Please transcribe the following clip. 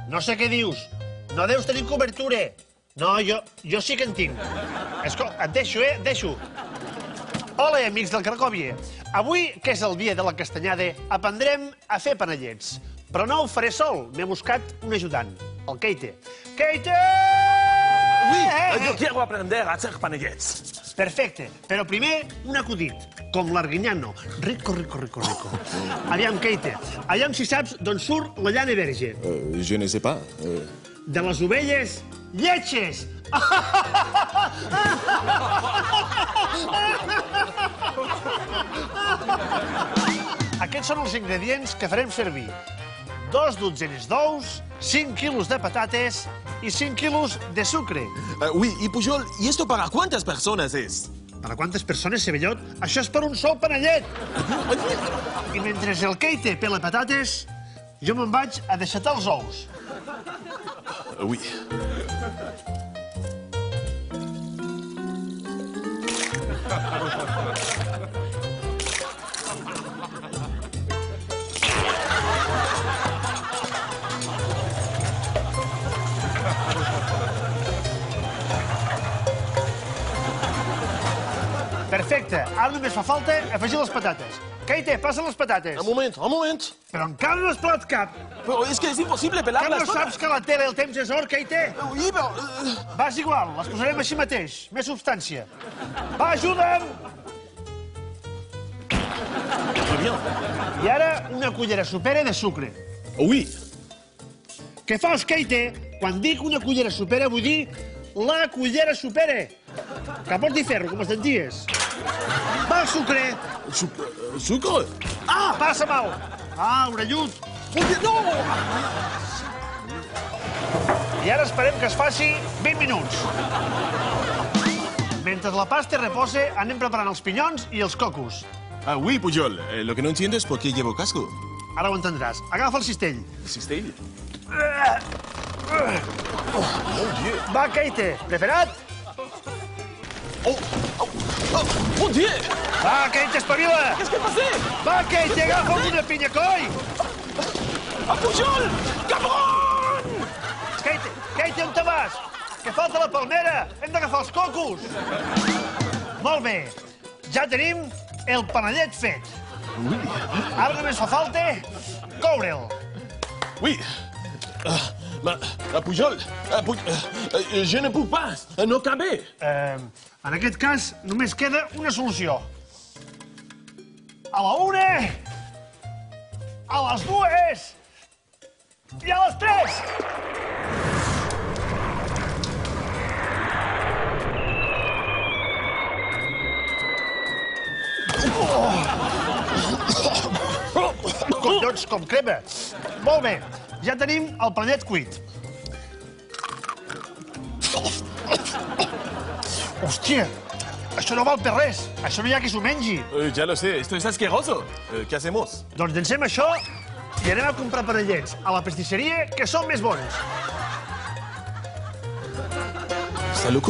No sé què dius. No deus tenir cobertura. No, jo sí que en tinc. Escolta, et deixo, et deixo. Hola, amics del Cracòvia. Avui, que és el dia de la castanyada, aprendrem a fer panellets. Però no ho faré sol. M'he buscat un ajudant, el Keite. Keite! Oui, yo quiero aprender a hacer panellets. Perfecte, però primer un acudit, com l'Arguiñano. Rico. Aviam, Keite, aviam si saps d'on surt la llana verge. Je ne sais pas. De les ovelles lletges. Aquests són els ingredients que farem servir. 2 dotzenes d'ous, 5 quilos de patates y 5 kilos de sucre. Oui, y Pujol, ¿y esto para cuántas personas es? Per a quantes persones, Cebellot? Això és per un sol panellet. I mentre el Keite pela patates, jo me'n vaig a deixatar els ous. Oui. Perfecte, ara només fa falta afegir les patates. Keite, passa les patates. Un moment. Però encara no has pelat cap. Pero es que es imposible Que pelarlas no todas. saps que la tele el temps és or, Keite? Oui, pero... Vas igual, les posarem així mateix. Més substància. Va, ajuda'm! Muy bien. I ara una cullera supera de sucre. Oui. Què fas, Keite? Quan dic una cullera supera, vull dir la cullera supera. Que porti ferro, com es denties. Va, el sucre. ¿Sucre? Ah, passa mal. Ah, orellut. No! I ara esperem que es faci 20 minuts. Mentre la pasta reposa, anem preparant els pinyons i els cocos. Oui, Pujol. Lo que no entiendo es por qué llevo casco. Ara ho entendràs. Agafa el cistell. ¿Cistell? Va, Keite, preparat? ¡Mon Dieu! Va, Keite, espavila! Qu'est-ce que passé? Va, Keite, agafa una pinya, coi! Ah, Pujol! Cabron! Keite, on te vas? Que falta la palmera! Hem d'agafar els cocos! Molt bé, ja tenim el panellet fet. Oui. Ara només fa falta coure'l. Oui. Pujol, je ne peux pas, no cabe. En aquest cas, només queda una solució. A la 1, a les 2 i a les 3. Collons, com crema. Molt bé, ja tenim el panellet cuit. Hòstia, això no val per res. Això no hi ha qui s'ho mengi. Ya lo sé, esto es asqueroso. ¿Qué hacemos? Doncs llencem això i anem a comprar panellets a la pastisseria, que són més bons. Salut.